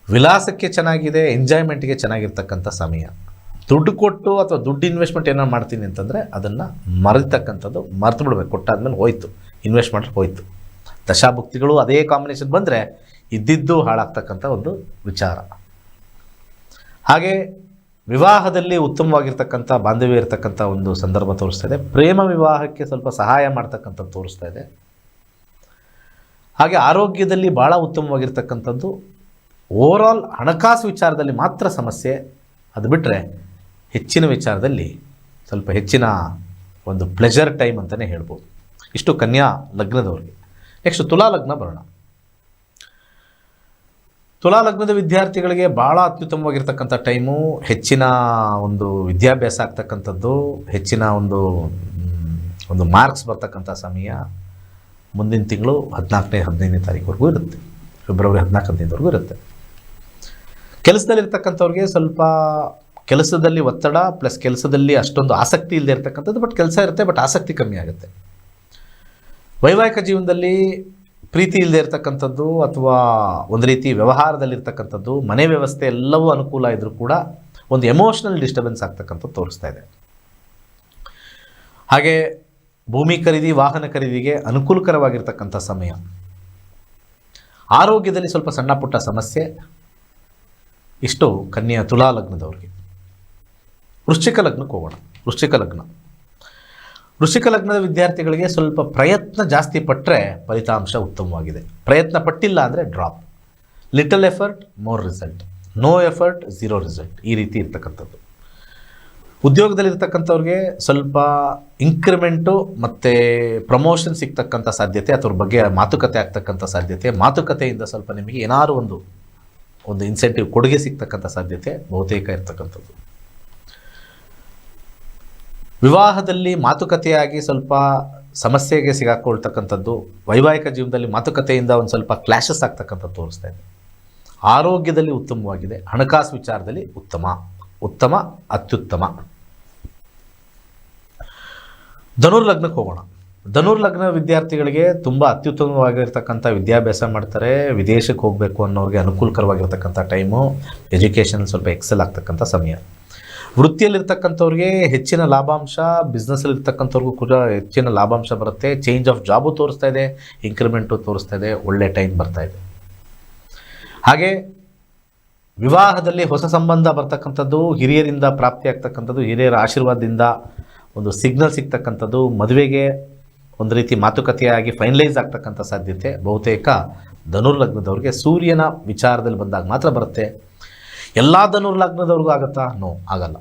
ವಿಲಾಸಕ್ಕೆ ಚೆನ್ನಾಗಿದೆ, ಎಂಜಾಯ್ಮೆಂಟ್ಗೆ ಚೆನ್ನಾಗಿರ್ತಕ್ಕಂಥ ಸಮಯ. ದುಡ್ಡು ಕೊಟ್ಟು ಅಥವಾ ದುಡ್ಡು ಇನ್ವೆಸ್ಟ್ಮೆಂಟ್ ಏನಾರು ಮಾಡ್ತೀನಿ ಅಂತಂದರೆ ಅದನ್ನು ಮರೆತಕ್ಕಂಥದ್ದು, ಮರೆತು ಬಿಡಬೇಕು, ಕೊಟ್ಟಾದ್ಮೇಲೆ ಹೋಯ್ತು, ಇನ್ವೆಸ್ಟ್ ಮಾಡಿದ್ರೆ ಹೋಯ್ತು. ದಶಾಭುಕ್ತಿಗಳು ಅದೇ ಕಾಂಬಿನೇಷನ್ ಬಂದರೆ ಇದ್ದಿದ್ದು ಹಾಳಾಗ್ತಕ್ಕಂಥ ಒಂದು ವಿಚಾರ. ಹಾಗೆ ವಿವಾಹದಲ್ಲಿ ಉತ್ತಮವಾಗಿರ್ತಕ್ಕಂಥ ಬಾಂಧವ್ಯ ಇರತಕ್ಕಂಥ ಒಂದು ಸಂದರ್ಭ ತೋರಿಸ್ತಾ ಇದೆ. ಪ್ರೇಮ ವಿವಾಹಕ್ಕೆ ಸ್ವಲ್ಪ ಸಹಾಯ ಮಾಡ್ತಕ್ಕಂಥದ್ದು ತೋರಿಸ್ತಾ ಇದೆ. ಹಾಗೆ ಆರೋಗ್ಯದಲ್ಲಿ ಭಾಳ ಉತ್ತಮವಾಗಿರ್ತಕ್ಕಂಥದ್ದು. ಓವರಾಲ್ ಹಣಕಾಸು ವಿಚಾರದಲ್ಲಿ ಮಾತ್ರ ಸಮಸ್ಯೆ, ಅದು ಬಿಟ್ಟರೆ ಹೆಚ್ಚಿನ ವಿಚಾರದಲ್ಲಿ ಸ್ವಲ್ಪ ಹೆಚ್ಚಿನ ಒಂದು ಪ್ಲೆಜರ್ ಟೈಮ್ ಅಂತಲೇ ಹೇಳ್ಬೋದು. ಇಷ್ಟು ಕನ್ಯಾ ಲಗ್ನದವ್ರಿಗೆ. ನೆಕ್ಸ್ಟ್ ತುಲಾ ಲಗ್ನ ಬರೋಣ. ತುಲಾ ಲಗ್ನದ ವಿದ್ಯಾರ್ಥಿಗಳಿಗೆ ಭಾಳ ಅತ್ಯುತ್ತಮವಾಗಿರ್ತಕ್ಕಂಥ ಟೈಮು, ಹೆಚ್ಚಿನ ಒಂದು ವಿದ್ಯಾಭ್ಯಾಸ ಆಗ್ತಕ್ಕಂಥದ್ದು, ಹೆಚ್ಚಿನ ಒಂದು ಮಾರ್ಕ್ಸ್ ಬರ್ತಕ್ಕಂಥ ಸಮಯ. ಮುಂದಿನ ತಿಂಗಳು 14-15ನೇ ತಾರೀಕುವರೆಗೂ ಇರುತ್ತೆ, ಫೆಬ್ರವರಿ 14-15ವರೆಗೂ ಇರುತ್ತೆ. ಕೆಲಸದಲ್ಲಿರ್ತಕ್ಕಂಥವ್ರಿಗೆ ಸ್ವಲ್ಪ ಕೆಲಸದಲ್ಲಿ ಒತ್ತಡ ಪ್ಲಸ್ ಕೆಲಸದಲ್ಲಿ ಅಷ್ಟೊಂದು ಆಸಕ್ತಿ ಇಲ್ಲದೆ ಇರ್ತಕ್ಕಂಥದ್ದು, ಬಟ್ ಕೆಲಸ ಇರುತ್ತೆ, ಬಟ್ ಆಸಕ್ತಿ ಕಮ್ಮಿ ಆಗುತ್ತೆ. ವೈವಾಹಿಕ ಜೀವನದಲ್ಲಿ ಪ್ರೀತಿ ಇಲ್ಲದೆ ಇರ್ತಕ್ಕಂಥದ್ದು ಅಥವಾ ಒಂದು ರೀತಿ ವ್ಯವಹಾರದಲ್ಲಿರ್ತಕ್ಕಂಥದ್ದು, ಮನೆ ವ್ಯವಸ್ಥೆ ಎಲ್ಲವೂ ಅನುಕೂಲ ಇದ್ದರೂ ಕೂಡ ಒಂದು ಎಮೋಷ್ನಲ್ ಡಿಸ್ಟರ್ಬೆನ್ಸ್ ಆಗ್ತಕ್ಕಂಥದ್ದು ತೋರಿಸ್ತಾ ಇದೆ. ಹಾಗೆ ಭೂಮಿ ಖರೀದಿ, ವಾಹನ ಖರೀದಿಗೆ ಅನುಕೂಲಕರವಾಗಿರ್ತಕ್ಕಂಥ ಸಮಯ. ಆರೋಗ್ಯದಲ್ಲಿ ಸ್ವಲ್ಪ ಸಣ್ಣ ಪುಟ್ಟ ಸಮಸ್ಯೆ. ಇಷ್ಟು ಕನ್ಯಾ ತುಲಾ ಲಗ್ನದವ್ರಿಗೆ. ವೃಶ್ಚಿಕ ಲಗ್ನಕ್ಕೆ ಹೋಗೋಣ. ವೃಶ್ಚಿಕ ಲಗ್ನದ ವಿದ್ಯಾರ್ಥಿಗಳಿಗೆ ಸ್ವಲ್ಪ ಪ್ರಯತ್ನ ಜಾಸ್ತಿ ಪಟ್ಟರೆ ಫಲಿತಾಂಶ ಉತ್ತಮವಾಗಿದೆ. ಪ್ರಯತ್ನ ಪಟ್ಟಿಲ್ಲ ಅಂದರೆ drop. Little effort more result, no effort zero result, ಈ ರೀತಿ ಇರ್ತಕ್ಕಂಥದ್ದು. ಉದ್ಯೋಗದಲ್ಲಿರ್ತಕ್ಕಂಥವ್ರಿಗೆ ಸ್ವಲ್ಪ ಇಂಕ್ರಿಮೆಂಟು ಮತ್ತು ಪ್ರಮೋಷನ್ ಸಿಗ್ತಕ್ಕಂಥ ಸಾಧ್ಯತೆ, ಅಥವಾ ಬಗ್ಗೆ ಮಾತುಕತೆ ಆಗ್ತಕ್ಕಂಥ ಸಾಧ್ಯತೆ. ಮಾತುಕತೆಯಿಂದ ಸ್ವಲ್ಪ ನಿಮಗೆ ಏನಾದರೂ ಒಂದು ಇನ್ಸೆಂಟಿವ್ ಕೊಡುಗೆ ಸಿಗ್ತಕ್ಕಂಥ ಸಾಧ್ಯತೆ ಬಹುತೇಕ ಇರ್ತಕ್ಕಂಥದ್ದು. ವಿವಾಹದಲ್ಲಿ ಮಾತುಕತೆಯಾಗಿ ಸ್ವಲ್ಪ ಸಮಸ್ಯೆಗೆ ಸಿಗಾಕೊಳ್ತಕ್ಕಂಥದ್ದು, ವೈವಾಹಿಕ ಜೀವನದಲ್ಲಿ ಮಾತುಕತೆಯಿಂದ ಒಂದು ಸ್ವಲ್ಪ ಕ್ಲಾಶಸ್ ಆಗ್ತಕ್ಕಂಥದ್ದು ತೋರಿಸ್ತಾ ಇದೆ. ಆರೋಗ್ಯದಲ್ಲಿ ಉತ್ತಮವಾಗಿದೆ, ಹಣಕಾಸು ವಿಚಾರದಲ್ಲಿ ಉತ್ತಮ ಅತ್ಯುತ್ತಮ. ಧನುರ್ಲಗ್ನಕ್ಕೆ ಹೋಗೋಣ. ಧನುರ್ಲಗ್ನ ವಿದ್ಯಾರ್ಥಿಗಳಿಗೆ ತುಂಬ ಅತ್ಯುತ್ತಮವಾಗಿರ್ತಕ್ಕಂಥ ವಿದ್ಯಾಭ್ಯಾಸ ಮಾಡ್ತಾರೆ. ವಿದೇಶಕ್ಕೆ ಹೋಗಬೇಕು ಅನ್ನೋರಿಗೆ ಅನುಕೂಲಕರವಾಗಿರ್ತಕ್ಕಂಥ ಟೈಮು. ಎಜುಕೇಷನ್ ಸ್ವಲ್ಪ ಎಕ್ಸೆಲ್ ಆಗ್ತಕ್ಕಂಥ ಸಮಯ. ವೃತ್ತಿಯಲ್ಲಿರ್ತಕ್ಕಂಥವ್ರಿಗೆ ಹೆಚ್ಚಿನ ಲಾಭಾಂಶ, ಬಿಸ್ನೆಸ್ಸಲ್ಲಿರ್ತಕ್ಕಂಥವ್ರಿಗೂ ಕೂಡ ಹೆಚ್ಚಿನ ಲಾಭಾಂಶ ಬರುತ್ತೆ. ಚೇಂಜ್ ಆಫ್ ಜಾಬು ತೋರಿಸ್ತಾ ಇದೆ, ಇಂಕ್ರಿಮೆಂಟು ತೋರಿಸ್ತಾ ಇದೆ, ಒಳ್ಳೆ ಟೈಮ್ ಬರ್ತಾ ಇದೆ. ಹಾಗೆ ವಿವಾಹದಲ್ಲಿ ಹೊಸ ಸಂಬಂಧ ಬರ್ತಕ್ಕಂಥದ್ದು, ಹಿರಿಯರಿಂದ ಪ್ರಾಪ್ತಿ ಆಗ್ತಕ್ಕಂಥದ್ದು, ಹಿರಿಯರ ಆಶೀರ್ವಾದದಿಂದ ಒಂದು ಸಿಗ್ನಲ್ ಸಿಗ್ತಕ್ಕಂಥದ್ದು, ಮದುವೆಗೆ ಒಂದು ರೀತಿ ಮಾತುಕತೆಯಾಗಿ ಫೈನಲೈಸ್ ಆಗ್ತಕ್ಕಂಥ ಸಾಧ್ಯತೆ ಬಹುತೇಕ ಧನುರ್ಲಗ್ನದವ್ರಿಗೆ ಸೂರ್ಯನ ವಿಚಾರದಲ್ಲಿ ಬಂದಾಗ ಮಾತ್ರ ಬರುತ್ತೆ. ಎಲ್ಲ ಧನುರ್ಲಗ್ನದವ್ರಿಗೂ ಆಗುತ್ತಾ? ನೋ, ಆಗಲ್ಲ.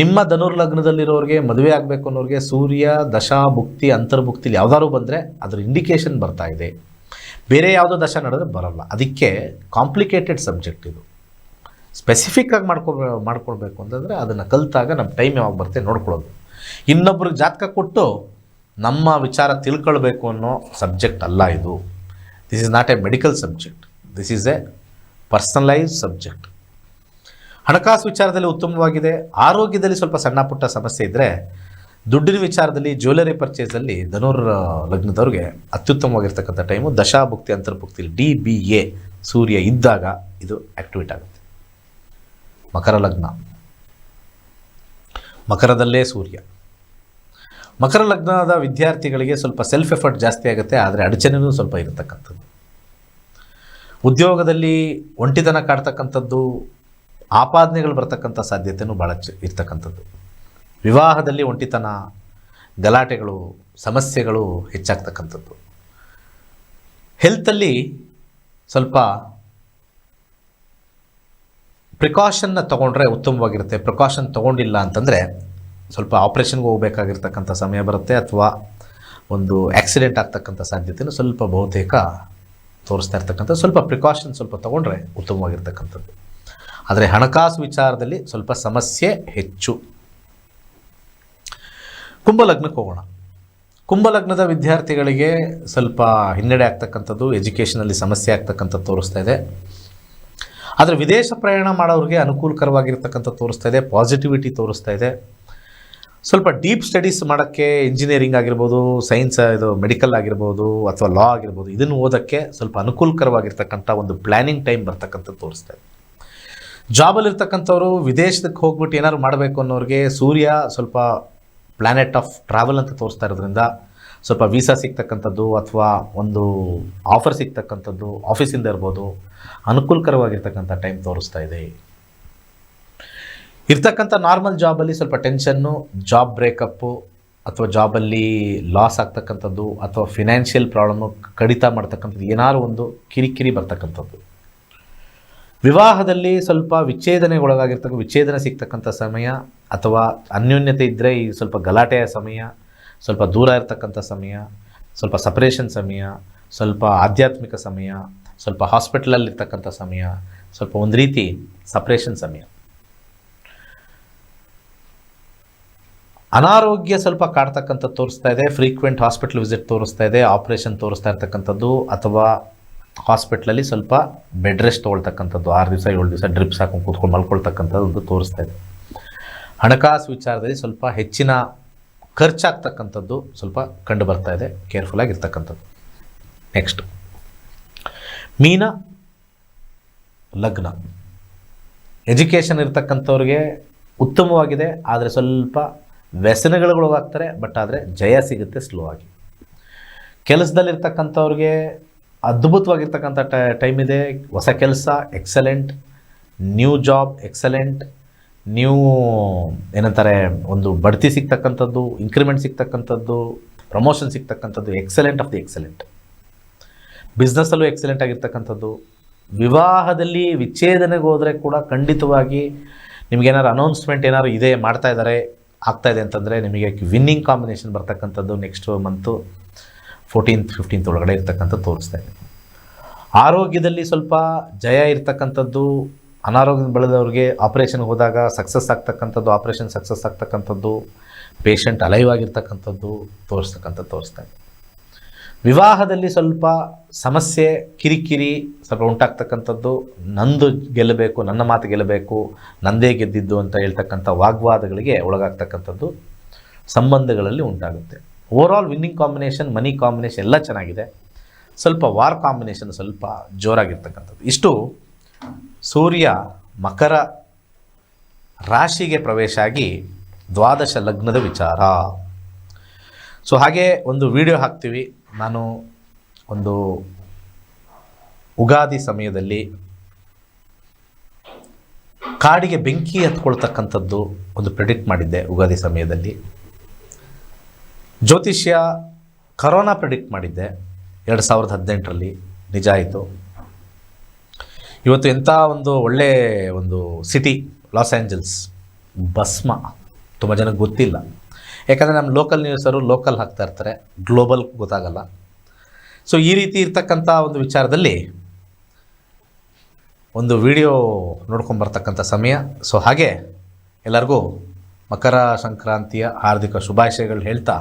ನಿಮ್ಮ ಧನುರ್ಲಗ್ನದಲ್ಲಿರೋರಿಗೆ ಮದುವೆ ಆಗಬೇಕು ಅನ್ನೋರಿಗೆ ಸೂರ್ಯ ದಶಾ ಭುಕ್ತಿ ಅಂತರ್ಭುಕ್ತಿಲಿ ಯಾವ್ದಾದ್ರು ಬಂದರೆ ಅದರ ಇಂಡಿಕೇಶನ್ ಬರ್ತಾ ಇದೆ. ಬೇರೆ ಯಾವುದೋ ದಶ ನಡೆದ್ರೆ ಬರೋಲ್ಲ. ಅದಕ್ಕೆ ಕಾಂಪ್ಲಿಕೇಟೆಡ್ ಸಬ್ಜೆಕ್ಟ್ ಇದು. ಸ್ಪೆಸಿಫಿಕ್ಕಾಗಿ ಮಾಡ್ಕೊಳ್ಬೇಕು ಅಂತಂದರೆ ಅದನ್ನು ಕಲಿತಾಗ ನಮ್ಮ ಟೈಮ್ ಯಾವಾಗ ಬರುತ್ತೆ ನೋಡ್ಕೊಳ್ಳೋದು. ಇನ್ನೊಬ್ರಿಗೆ ಜಾತಕ ಕೊಟ್ಟು ನಮ್ಮ ವಿಚಾರ ತಿಳ್ಕೊಳ್ಬೇಕು ಅನ್ನೋ ಸಬ್ಜೆಕ್ಟ್ ಅಲ್ಲ ಇದು. This is not A medical subject, this is A personalise subject. ಹಣಕಾಸು ವಿಚಾರದಲ್ಲಿ ಉತ್ತಮವಾಗಿದೆ. ಆರೋಗ್ಯದಲ್ಲಿ ಸ್ವಲ್ಪ ಸಣ್ಣ ಪುಟ್ಟ ಸಮಸ್ಯೆ ಇದ್ದರೆ, ದುಡ್ಡಿನ ವಿಚಾರದಲ್ಲಿ ಜ್ಯುವೆಲರಿ ಪರ್ಚೇಸಲ್ಲಿ ಧನುರ್ ಲಗ್ನದವ್ರಿಗೆ ಅತ್ಯುತ್ತಮವಾಗಿರ್ತಕ್ಕಂಥ ಟೈಮು ದಶಾಭುಕ್ತಿ ಅಂತರ್ಭುಕ್ತಿಲಿ DBA ಸೂರ್ಯ ಇದ್ದಾಗ ಇದು ಆ್ಯಕ್ಟಿವೇಟ್ ಆಗುತ್ತೆ. ಮಕರ ಲಗ್ನ, ಮಕರದಲ್ಲೇ ಸೂರ್ಯ. ಮಕರ ಲಗ್ನದ ವಿದ್ಯಾರ್ಥಿಗಳಿಗೆ ಸ್ವಲ್ಪ ಸೆಲ್ಫ್ ಎಫರ್ಟ್ ಜಾಸ್ತಿ ಆಗುತ್ತೆ, ಆದರೆ ಅಡಚಣೆಯೂ ಸ್ವಲ್ಪ ಇರತಕ್ಕಂಥದ್ದು. ಉದ್ಯೋಗದಲ್ಲಿ ಒಂಟಿತನ ಕಾಡ್ತಕ್ಕಂಥದ್ದು, ಆಪಾದನೆಗಳು ಬರ್ತಕ್ಕಂಥ ಸಾಧ್ಯತೆಯೂ ಭಾಳ ಇರ್ತಕ್ಕಂಥದ್ದು. ವಿವಾಹದಲ್ಲಿ ಒಂಟಿತನ, ಗಲಾಟೆಗಳು, ಸಮಸ್ಯೆಗಳು ಹೆಚ್ಚಾಗ್ತಕ್ಕಂಥದ್ದು. ಹೆಲ್ತಲ್ಲಿ ಸ್ವಲ್ಪ ಪ್ರಿಕಾಷನ್ನ ತೊಗೊಂಡ್ರೆ ಉತ್ತಮವಾಗಿರುತ್ತೆ. ಪ್ರಿಕಾಷನ್ ತೊಗೊಂಡಿಲ್ಲ ಅಂತಂದರೆ ಸ್ವಲ್ಪ ಆಪ್ರೇಷನ್ಗೆ ಹೋಗಬೇಕಾಗಿರ್ತಕ್ಕಂಥ ಸಮಯ ಬರುತ್ತೆ, ಅಥವಾ ಒಂದು ಆಕ್ಸಿಡೆಂಟ್ ಆಗ್ತಕ್ಕಂಥ ಸಾಧ್ಯತೆಯೂ ಸ್ವಲ್ಪ ಬಹುತೇಕ ತೋರಿಸ್ತಾ ಇರ್ತಕ್ಕಂಥ. ಸ್ವಲ್ಪ ಪ್ರಿಕಾಷನ್ ಸ್ವಲ್ಪ ತೊಗೊಂಡ್ರೆ ಉತ್ತಮವಾಗಿರ್ತಕ್ಕಂಥದ್ದು. ಆದರೆ ಹಣಕಾಸು ವಿಚಾರದಲ್ಲಿ ಸ್ವಲ್ಪ ಸಮಸ್ಯೆ ಹೆಚ್ಚು. ಕುಂಭಲಗ್ನಕ್ಕೆ ಹೋಗೋಣ. ಕುಂಭಲಗ್ನದ ವಿದ್ಯಾರ್ಥಿಗಳಿಗೆ ಸ್ವಲ್ಪ ಹಿನ್ನಡೆ ಆಗ್ತಕ್ಕಂಥದ್ದು, ಎಜುಕೇಷನಲ್ಲಿ ಸಮಸ್ಯೆ ಆಗ್ತಕ್ಕಂಥದ್ದು ತೋರಿಸ್ತಾ ಇದೆ. ಆದರೆ ವಿದೇಶ ಪ್ರಯಾಣ ಮಾಡೋರಿಗೆ ಅನುಕೂಲಕರವಾಗಿರ್ತಕ್ಕಂಥ ತೋರಿಸ್ತಾ ಇದೆ, ಪಾಸಿಟಿವಿಟಿ ತೋರಿಸ್ತಾ ಇದೆ. ಸ್ವಲ್ಪ ಡೀಪ್ ಸ್ಟಡೀಸ್ ಮಾಡೋಕ್ಕೆ, ಇಂಜಿನಿಯರಿಂಗ್ ಆಗಿರ್ಬೋದು, ಸೈನ್ಸ್ ಇದು ಮೆಡಿಕಲ್ ಆಗಿರ್ಬೋದು, ಅಥವಾ ಲಾ ಆಗಿರ್ಬೋದು, ಇದನ್ನು ಓದೋಕ್ಕೆ ಸ್ವಲ್ಪ ಅನುಕೂಲಕರವಾಗಿರ್ತಕ್ಕಂಥ ಒಂದು ಪ್ಲ್ಯಾನಿಂಗ್ ಟೈಮ್ ಬರ್ತಕ್ಕಂಥದ್ದು ತೋರಿಸ್ತಾ ಇದೆ. ಜಾಬಲ್ಲಿರ್ತಕ್ಕಂಥವ್ರು ವಿದೇಶಕ್ಕೆ ಹೋಗ್ಬಿಟ್ಟು ಏನಾದ್ರು ಮಾಡಬೇಕು ಅನ್ನೋರಿಗೆ ಸೂರ್ಯ ಸ್ವಲ್ಪ ಪ್ಲ್ಯಾನೆಟ್ ಆಫ್ ಟ್ರಾವೆಲ್ ಅಂತ ತೋರಿಸ್ತಾ ಇರೋದ್ರಿಂದ ಸ್ವಲ್ಪ ವೀಸಾ ಸಿಗ್ತಕ್ಕಂಥದ್ದು ಅಥವಾ ಒಂದು ಆಫರ್ ಸಿಗ್ತಕ್ಕಂಥದ್ದು ಆಫೀಸಿಂದ ಇರ್ಬೋದು, ಅನುಕೂಲಕರವಾಗಿರ್ತಕ್ಕಂಥ ಟೈಮ್ ತೋರಿಸ್ತಾ ಇದೆ. ಇರ್ತಕ್ಕಂಥ ನಾರ್ಮಲ್ ಜಾಬಲ್ಲಿ ಸ್ವಲ್ಪ ಟೆನ್ಷನ್ನು, ಜಾಬ್ ಬ್ರೇಕಪ್ಪು ಅಥವಾ ಜಾಬಲ್ಲಿ ಲಾಸ್ ಆಗ್ತಕ್ಕಂಥದ್ದು ಅಥವಾ ಫಿನಾನ್ಷಿಯಲ್ ಪ್ರಾಬ್ಲಮ್ಮು ಕಡಿತ ಮಾಡ್ತಕ್ಕಂಥದ್ದು, ಏನಾದ್ರು ಒಂದು ಕಿರಿಕಿರಿ ಬರ್ತಕ್ಕಂಥದ್ದು. ವಿವಾಹದಲ್ಲಿ ಸ್ವಲ್ಪ ವಿಚ್ಛೇದನ ಸಿಗ್ತಕ್ಕಂಥ ಸಮಯ, ಅಥವಾ ಅನ್ಯೋನ್ಯತೆ ಇದ್ದರೆ ಈ ಸ್ವಲ್ಪ ಗಲಾಟೆಯ ಸಮಯ, ಸ್ವಲ್ಪ ದೂರ ಇರ್ತಕ್ಕಂಥ ಸಮಯ, ಸ್ವಲ್ಪ ಸಪ್ರೇಷನ್ ಸಮಯ, ಸ್ವಲ್ಪ ಆಧ್ಯಾತ್ಮಿಕ ಸಮಯ, ಸ್ವಲ್ಪ ಹಾಸ್ಪಿಟಲಲ್ಲಿರ್ತಕ್ಕಂಥ ಸಮಯ, ಸ್ವಲ್ಪ ಒಂದು ರೀತಿ ಸಪ್ರೇಷನ್ ಸಮಯ. ಅನಾರೋಗ್ಯ ಸ್ವಲ್ಪ ಕಾಡ್ತಕ್ಕಂಥದ್ದು ತೋರಿಸ್ತಾ ಇದೆ. ಫ್ರೀಕ್ವೆಂಟ್ ಹಾಸ್ಪಿಟಲ್ ವಿಸಿಟ್ ತೋರಿಸ್ತಾ ಇದೆ, ಆಪ್ರೇಷನ್ ತೋರಿಸ್ತಾ ಇರ್ತಕ್ಕಂಥದ್ದು, ಅಥವಾ ಹಾಸ್ಪಿಟ್ಲಲ್ಲಿ ಸ್ವಲ್ಪ ಬೆಡ್ ರೆಸ್ಟ್ ತೊಗೊಳ್ತಕ್ಕಂಥದ್ದು, 6 ದಿವಸ 7 ದಿವಸ ಡ್ರಿಪ್ಸ್ ಹಾಕೊಂಡು ಕೂತ್ಕೊಂಡು ಮಲ್ಕೊಳ್ತಕ್ಕಂಥದ್ದು ಒಂದು ತೋರಿಸ್ತಾ ಇದೆ. ಹಣಕಾಸು ವಿಚಾರದಲ್ಲಿ ಸ್ವಲ್ಪ ಹೆಚ್ಚಿನ ಖರ್ಚಾಗ್ತಕ್ಕಂಥದ್ದು ಸ್ವಲ್ಪ ಕಂಡು ಬರ್ತಾ ಇದೆ, ಕೇರ್ಫುಲ್ಲಾಗಿರ್ತಕ್ಕಂಥದ್ದು. ನೆಕ್ಸ್ಟ್ ಮೀನ ಲಗ್ನ. ಎಜುಕೇಷನ್ ಇರ್ತಕ್ಕಂಥವ್ರಿಗೆ ಉತ್ತಮವಾಗಿದೆ, ಆದರೆ ಸ್ವಲ್ಪ ವ್ಯಸನಗಳಿಗೊಳಗಾಗ್ತಾರೆ, ಬಟ್ ಆದರೆ ಜಯ ಸಿಗುತ್ತೆ ಸ್ಲೋ ಆಗಿ. ಕೆಲಸದಲ್ಲಿರ್ತಕ್ಕಂಥವ್ರಿಗೆ ಅದ್ಭುತವಾಗಿರ್ತಕ್ಕಂಥ ಟೈಮ್ ಇದೆ. ಹೊಸ ಕೆಲಸ excellent, new job excellent, new ಏನಂತಾರೆ ಒಂದು ಬಡ್ತಿ ಸಿಗ್ತಕ್ಕಂಥದ್ದು, ಇಂಕ್ರಿಮೆಂಟ್ ಸಿಗ್ತಕ್ಕಂಥದ್ದು, ಪ್ರಮೋಷನ್ ಸಿಗ್ತಕ್ಕಂಥದ್ದು, ಎಕ್ಸಲೆಂಟ್ ಆಫ್ ದಿ ಎಕ್ಸಲೆಂಟ್. ಬಿಸ್ನೆಸ್ಸಲ್ಲೂ ಎಕ್ಸಲೆಂಟ್ ಆಗಿರ್ತಕ್ಕಂಥದ್ದು. ವಿವಾಹದಲ್ಲಿ ವಿಚ್ಛೇದನೆಗೆ ಹೋದರೆ ಕೂಡ ಖಂಡಿತವಾಗಿ ನಿಮಗೇನಾದ್ರು ಅನೌನ್ಸ್ಮೆಂಟ್ ಏನಾದ್ರು ಇದೆ, ಆಗ್ತಾಯಿದೆ ಅಂತಂದರೆ ನಿಮಗೆ ವಿನ್ನಿಂಗ್ ಕಾಂಬಿನೇಷನ್ ಬರ್ತಕ್ಕಂಥದ್ದು ನೆಕ್ಸ್ಟ್ ಮಂತು 14th 15th ಒಳಗಡೆ ಇರ್ತಕ್ಕಂಥದ್ದು ತೋರಿಸ್ತಾ ಇದೆ. ಆರೋಗ್ಯದಲ್ಲಿ ಸ್ವಲ್ಪ ಜಯ ಇರ್ತಕ್ಕಂಥದ್ದು. ಅನಾರೋಗ್ಯದ ಬೆಳೆದವ್ರಿಗೆ ಆಪ್ರೇಷನ್ಗೆ ಹೋದಾಗ ಸಕ್ಸಸ್ ಆಗ್ತಕ್ಕಂಥದ್ದು, ಪೇಷಂಟ್ ಅಲೈವ್ ಆಗಿರ್ತಕ್ಕಂಥದ್ದು ತೋರಿಸ್ತಾ ಇದೆ. ವಿವಾಹದಲ್ಲಿ ಸ್ವಲ್ಪ ಸಮಸ್ಯೆ, ಕಿರಿಕಿರಿ ಸ್ವಲ್ಪ ಉಂಟಾಗ್ತಕ್ಕಂಥದ್ದು, ನಂದು ಗೆಲ್ಲಬೇಕು, ನನ್ನ ಮಾತು ಗೆಲ್ಲಬೇಕು, ನಂದೇ ಗೆದ್ದಿದ್ದು ಅಂತ ಹೇಳ್ತಕ್ಕಂಥ ವಾಗ್ವಾದಗಳಿಗೆ ಒಳಗಾಗ್ತಕ್ಕಂಥದ್ದು ಸಂಬಂಧಗಳಲ್ಲಿ ಉಂಟಾಗುತ್ತೆ. ಓವರಾಲ್ ವಿನ್ನಿಂಗ್ ಕಾಂಬಿನೇಷನ್, ಮನಿ ಕಾಂಬಿನೇಷನ್ ಎಲ್ಲ ಚೆನ್ನಾಗಿದೆ. ಸ್ವಲ್ಪ ವಾರ್ ಕಾಂಬಿನೇಷನ್ ಸ್ವಲ್ಪ ಜೋರಾಗಿರ್ತಕ್ಕಂಥದ್ದು. ಇಷ್ಟು ಸೂರ್ಯ ಮಕರ ರಾಶಿಗೆ ಪ್ರವೇಶ ಆಗಿ ದ್ವಾದಶ ಲಗ್ನದ ವಿಚಾರ. ಸೊ ಹಾಗೆ ಒಂದು ವಿಡಿಯೋ ಹಾಕ್ತೀವಿ. ನಾನು ಒಂದು ಉಗಾದಿ ಸಮಯದಲ್ಲಿ ಕಾಡಿಗೆ ಬೆಂಕಿ ಹತ್ಕೊಳ್ತಕ್ಕಂಥದ್ದು ಒಂದು ಪ್ರೆಡಿಕ್ಟ್ ಮಾಡಿದ್ದೆ. ಉಗಾದಿ ಸಮಯದಲ್ಲಿ ಜ್ಯೋತಿಷ್ಯ ಕರೋನಾ ಪ್ರೆಡಿಕ್ಟ್ ಮಾಡಿದ್ದೆ 2018ರಲ್ಲಿ, ನಿಜ ಆಯಿತು. ಇವತ್ತು ಎಂಥ ಒಂದು ಒಳ್ಳೆ ಒಂದು ಸಿಟಿ ಲಾಸ್ ಏಂಜಲ್ಸ್, ಭಸ್ಮ. ತುಂಬ ಜನಕ್ಕೆ ಗೊತ್ತಿಲ್ಲ, ಯಾಕಂದರೆ ನಮ್ಮ ಲೋಕಲ್ ನ್ಯೂಸರು ಲೋಕಲ್ ಹಾಕ್ತಾ ಇರ್ತಾರೆ, ಗ್ಲೋಬಲ್ ಗೊತ್ತಾಗಲ್ಲ. ಸೊ ಈ ರೀತಿ ಇರ್ತಕ್ಕಂಥ ಒಂದು ವಿಚಾರದಲ್ಲಿ ಒಂದು ವಿಡಿಯೋ ನೋಡ್ಕೊಂಬರ್ತಕ್ಕಂಥ ಸಮಯ. ಸೊ ಹಾಗೆ ಎಲ್ಲರಿಗೂ ಮಕರ ಸಂಕ್ರಾಂತಿಯ ಹಾರ್ದಿಕ ಶುಭಾಶಯಗಳು ಹೇಳ್ತಾ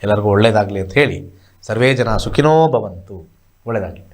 ಎಲ್ಲರಿಗೂ ಒಳ್ಳೆಯದಾಗಲಿ ಅಂತ ಹೇಳಿ, ಸರ್ವೇ ಜನ ಸುಖಿನೋ ಭವಂತು. ಒಳ್ಳೆಯದಾಗಲಿ.